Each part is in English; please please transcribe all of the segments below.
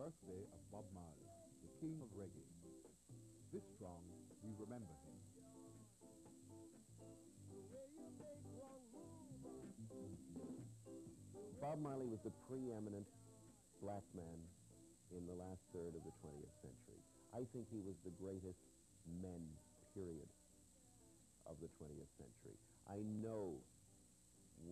birthday of Bob Marley, the king of reggae. This strong, we remember him. Bob Marley was the preeminent black man in the last third of the 20th century. I think he was the greatest men, period, of the 20th century. I know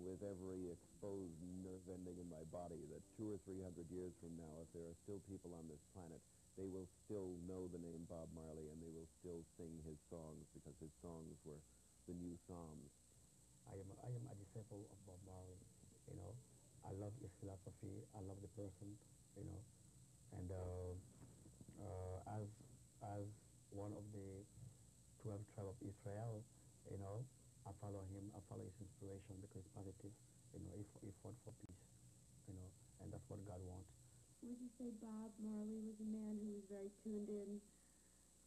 with every exposed nerve ending in my body that 200 or 300 years from now, if there are still people on this planet, they will still know the name Bob Marley and they will still sing his songs because his songs were the new psalms. I am a disciple of Bob Marley, you know. I love his philosophy, I love the person, you know. And as one of the 12 tribes of Israel, you know, I follow him, I follow his inspiration because it's positive, you know, he fought for peace, you know, and that's what God wants. Would you say Bob Marley was a man who was very tuned in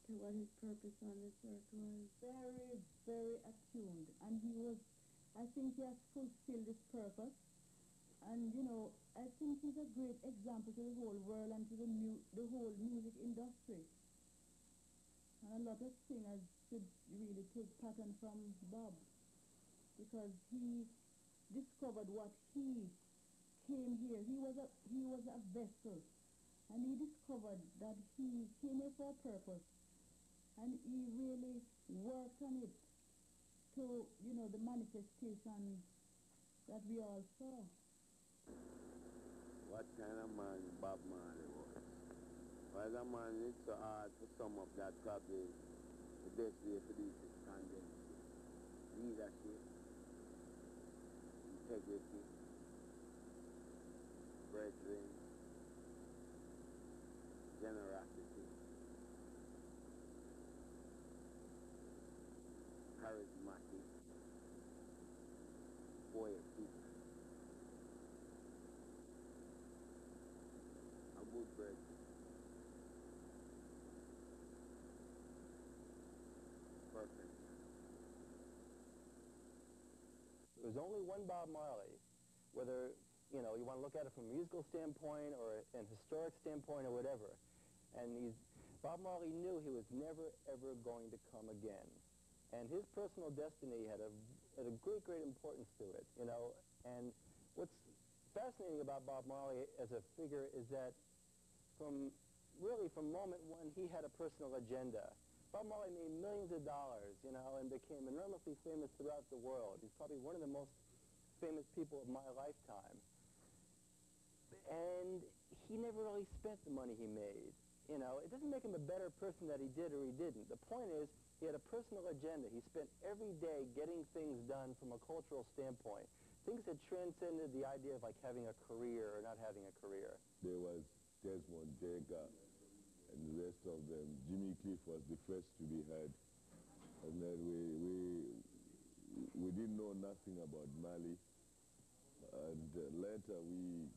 to what his purpose on this earth was? Very, very attuned, and he was, I think he has fulfilled his purpose, and you know, I think he's a great example to the whole world and to the whole music industry. And a lot of singers should really take pattern from Bob, because he discovered what he came here. He was a vessel, and he discovered that he came here for a purpose, and he really worked on it to, you know, the manifestation that we all saw. What kind of man Bob Marley was? Well, a man, it's so hard to sum up that probably the best way to do it is condense it. Leadership, integrity, brethren, generosity, charismatic, poetic, a good brethren. Perfect. There's only one Bob Marley, whether, you know, you want to look at it from a musical standpoint or an historic standpoint or whatever. And Bob Marley knew he was never, ever going to come again. And his personal destiny had a great, great importance to it, you know. And what's fascinating about Bob Marley as a figure is that from moment one, he had a personal agenda. Bob Marley made millions of dollars, you know, and became enormously famous throughout the world. He's probably one of the most famous people of my lifetime. And he never really spent the money he made. You know, it doesn't make him a better person that he did or he didn't. The point is, he had a personal agenda. He spent every day getting things done from a cultural standpoint. Things that transcended the idea of like having a career or not having a career. There was Desmond Jagger and the rest of them. Jimmy Cliff was the first to be heard. And then we didn't know nothing about Marley. And later we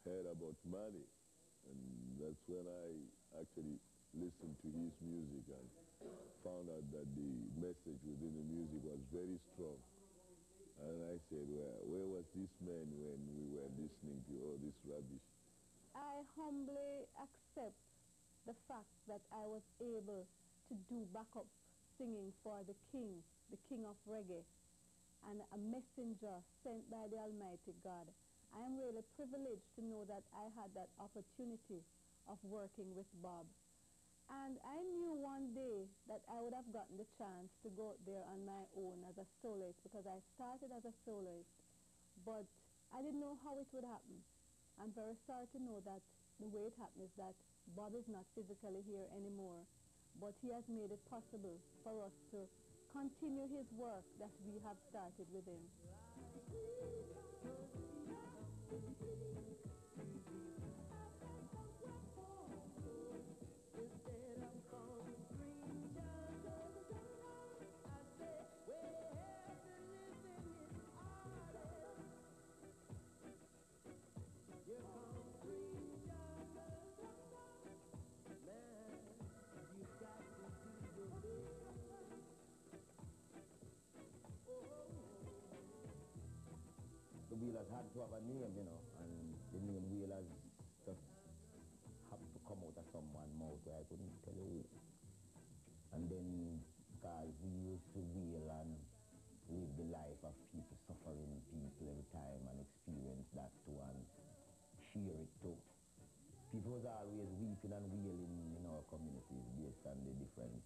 heard about Marley. And that's when I actually listened to his music and found out that the message within the music was very strong. And I said, well, where was this man when we were listening to all this rubbish? I humbly accept the fact that I was able to do backup singing for the king of reggae, and a messenger sent by the Almighty God. I am really privileged to know that I had that opportunity of working with Bob. And I knew one day that I would have gotten the chance to go out there on my own as a soloist, because I started as a soloist, but I didn't know how it would happen. I'm very sorry to know that the way it happened is that Bob is not physically here anymore, but he has made it possible for us to continue his work that we have started with him. The Wheelers had to have a name, you know, and the name Wheelers just so I couldn't tell you. And then, because we used to wail and live the life of people, suffering people every time, and experience that too, and share it too. People was always weeping and wailing in our communities based on the different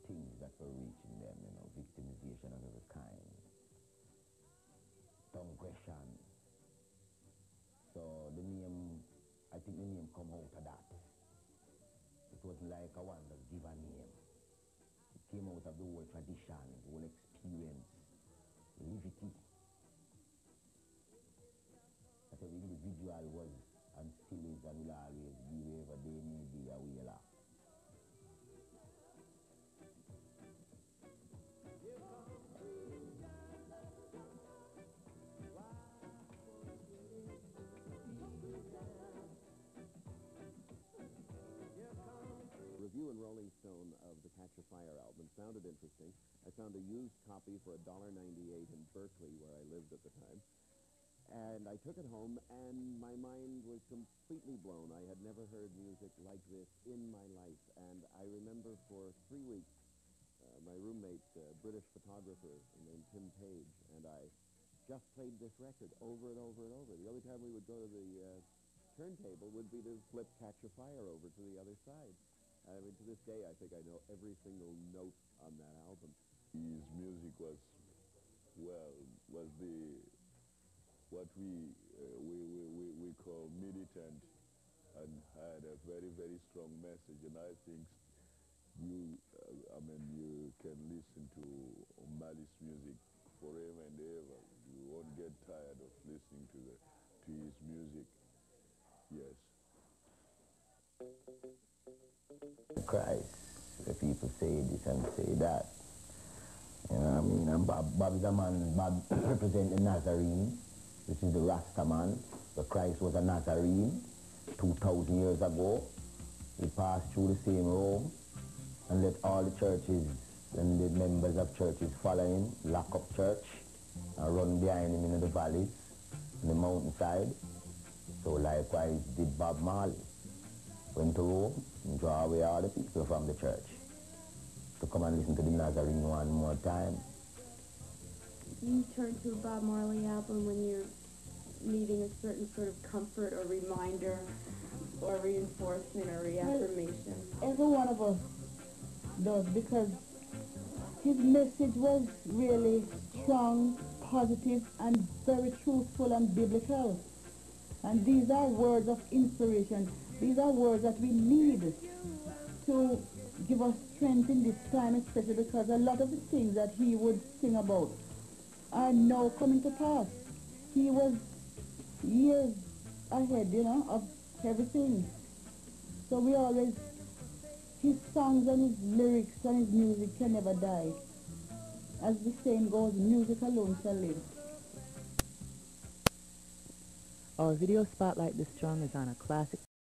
things that were reaching them, victimization of every kind, transgression. So the name, I think the name come out of that. It wasn't like I want to give a name. It came out of the whole tradition, the whole experience, livity. That every individual was and still is and will always be wherever they may be a whaler. Review in Rolling Stone of the Catch a Fire album sounded interesting. I found a used copy for $1.98 in Berkeley, where I lived at the time. And I took it home, and my mind was completely blown. I had never heard music like this in my life. And I remember for 3 weeks, my roommate, British photographer named Tim Page, and I just played this record over and over and over. The only time we would go to the turntable would be to flip Catch a Fire over to the other side. I mean, to this day, I think I know every single note on that album. His music was what we call militant, and had a very, very strong message. And I think you can listen to Marley's music forever and ever. You won't get tired of listening to his music. Yes. Christ, the people say this and say that. You know what I mean? And Bob is a man, Bob represents the Nazarene, which is the Rasta man. But Christ was a Nazarene 2,000 years ago. He passed through the same road and let all the churches and the members of churches follow him, lock up church, and run behind him in the valleys, in the mountainside. So likewise did Bob Marley. Went to Rome and draw away all the people from the church to come and listen to the Nazarene one more time. You turn to a Bob Marley album when you're needing a certain sort of comfort or reminder or reinforcement or reaffirmation. Well, every one of us does, because his message was really strong, positive, and very truthful and biblical. And these are words of inspiration. These are words that we need to give us strength in this time, especially because a lot of the things that he would sing about are now coming to pass. He was years ahead, of everything. So we always, his songs and his lyrics and his music can never die. As the saying goes, music alone shall live. Our video spotlight this strong is on a classic